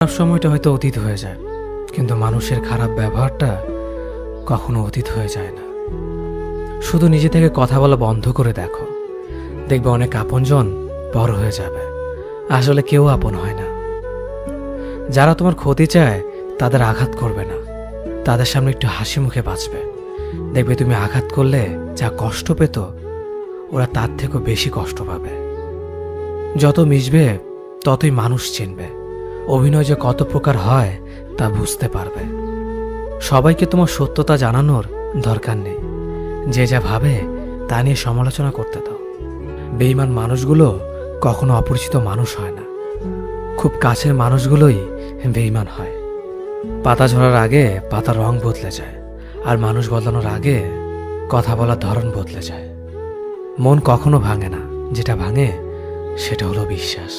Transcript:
খারাপ সময়টা হয়তো অতীত হয়ে যায়, কিন্তু মানুষের খারাপ ব্যবহারটা কখনো অতীত হয়ে যায় না। শুধু নিজে থেকে কথা বলা বন্ধ করে দেখো, দেখবে অনেক আপনজন বড় হয়ে যাবে। আসলে কেউ আপন হয় না। যারা তোমার ক্ষতি চায় তাদের আঘাত করবে না, তাদের সামনে একটু হাসি মুখে বাঁচবে। দেখবে তুমি আঘাত করলে যা কষ্ট পেত, ওরা তার থেকেও বেশি কষ্ট পাবে। যত মিশবে ততই মানুষ চিনবে, অভিনয় যে কত প্রকার হয় তা বুঝতে পারবে। সবাইকে তোমার সত্যতা জানানোর দরকার নেই, যে যা ভাবে তা নিয়ে সমালোচনা করতে দাও। বেঈমান মানুষগুলো কখনো অপরিচিত মানুষ হয় না, খুব কাছের মানুষগুলোই বেঈমান হয়। পাতা ঝরার আগে পাতার রং বদলে যায়, আর মানুষ বদলানোর আগে কথা বলার ধরন বদলে যায়। মন কখনো ভাঙে না, যেটা ভাঙে সেটা হলো বিশ্বাস।